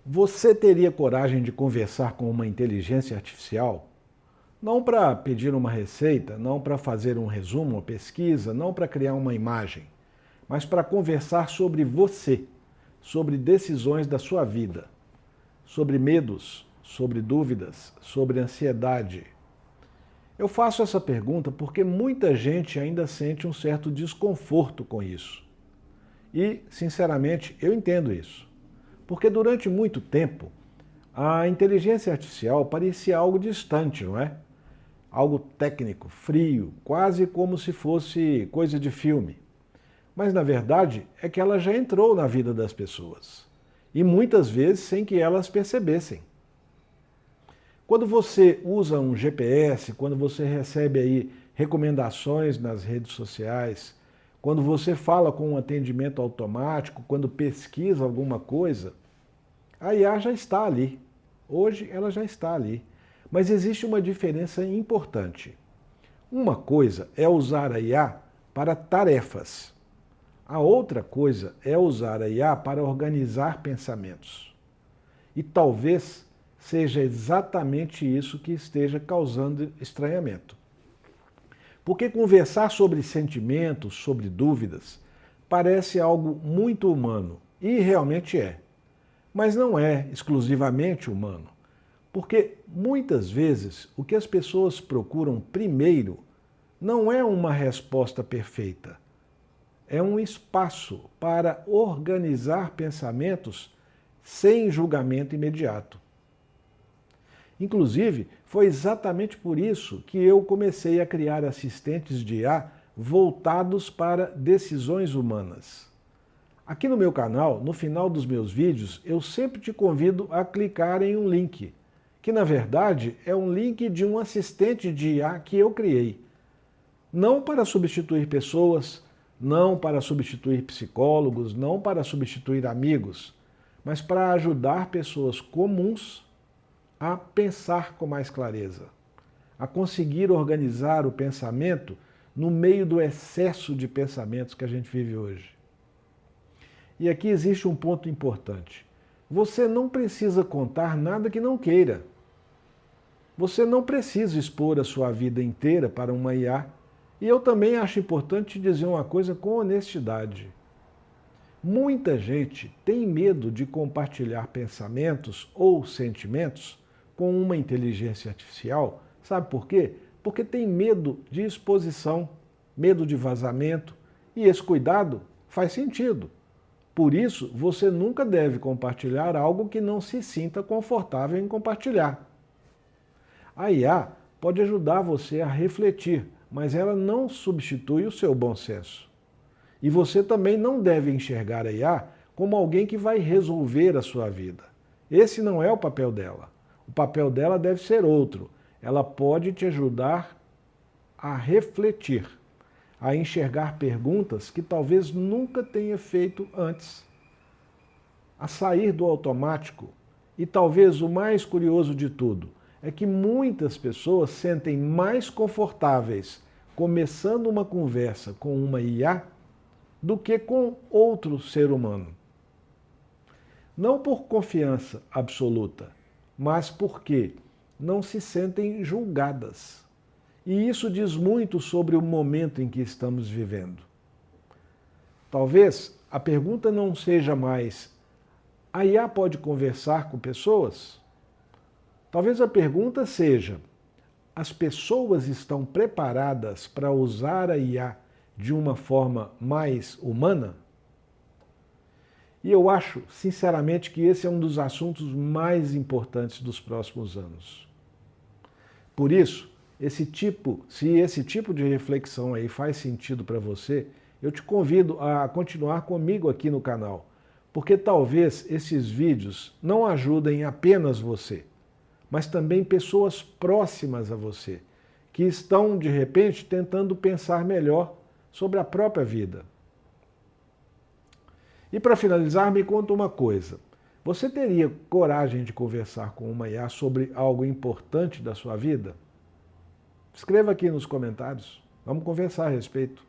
Você teria coragem de conversar com uma inteligência artificial? Não para pedir uma receita, não para fazer um resumo, uma pesquisa, não para criar uma imagem, mas para conversar sobre você, sobre decisões da sua vida, sobre medos, sobre dúvidas, sobre ansiedade. Eu faço essa pergunta porque muita gente ainda sente um certo desconforto com isso. E, sinceramente, eu entendo isso. Porque durante muito tempo, a inteligência artificial parecia algo distante, não é? Algo técnico, frio, quase como se fosse coisa de filme. Mas, na verdade, é que ela já entrou na vida das pessoas. E muitas vezes sem que elas percebessem. Quando você usa um GPS, quando você recebe aí recomendações nas redes sociais, quando você fala com um atendimento automático, quando pesquisa alguma coisa, a IA já está ali. Hoje ela já está ali. Mas existe uma diferença importante. Uma coisa é usar a IA para tarefas. A outra coisa é usar a IA para organizar pensamentos. E talvez seja exatamente isso que esteja causando estranhamento. Porque conversar sobre sentimentos, sobre dúvidas, parece algo muito humano, e realmente é. Mas não é exclusivamente humano, porque muitas vezes o que as pessoas procuram primeiro não é uma resposta perfeita, é um espaço para organizar pensamentos sem julgamento imediato. Inclusive, foi exatamente por isso que eu comecei a criar assistentes de IA voltados para decisões humanas. Aqui no meu canal, no final dos meus vídeos, eu sempre te convido a clicar em um link, que na verdade é um link de um assistente de IA que eu criei. Não para substituir pessoas, não para substituir psicólogos, não para substituir amigos, mas para ajudar pessoas comuns a pensar com mais clareza, a conseguir organizar o pensamento no meio do excesso de pensamentos que a gente vive hoje. E aqui existe um ponto importante. Você não precisa contar nada que não queira. Você não precisa expor a sua vida inteira para uma IA. E eu também acho importante dizer uma coisa com honestidade. Muita gente tem medo de compartilhar pensamentos ou sentimentos com uma inteligência artificial. Sabe por quê? Porque tem medo de exposição, medo de vazamento, e esse cuidado faz sentido. Por isso, você nunca deve compartilhar algo que não se sinta confortável em compartilhar. A IA pode ajudar você a refletir, mas ela não substitui o seu bom senso. E você também não deve enxergar a IA como alguém que vai resolver a sua vida. Esse não é o papel dela. O papel dela deve ser outro. Ela pode te ajudar a refletir, a enxergar perguntas que talvez nunca tenha feito antes, a sair do automático. E talvez o mais curioso de tudo é que muitas pessoas sentem mais confortáveis começando uma conversa com uma IA do que com outro ser humano. Não por confiança absoluta, mas porque não se sentem julgadas. E isso diz muito sobre o momento em que estamos vivendo. Talvez a pergunta não seja mais: a IA pode conversar com pessoas? Talvez a pergunta seja: as pessoas estão preparadas para usar a IA de uma forma mais humana? E eu acho, sinceramente, que esse é um dos assuntos mais importantes dos próximos anos. Por isso, se esse tipo de reflexão aí faz sentido para você, eu te convido a continuar comigo aqui no canal, porque talvez esses vídeos não ajudem apenas você, mas também pessoas próximas a você, que estão, de repente, tentando pensar melhor sobre a própria vida. E para finalizar, me conta uma coisa. Você teria coragem de conversar com uma IA sobre algo importante da sua vida? Escreva aqui nos comentários. Vamos conversar a respeito.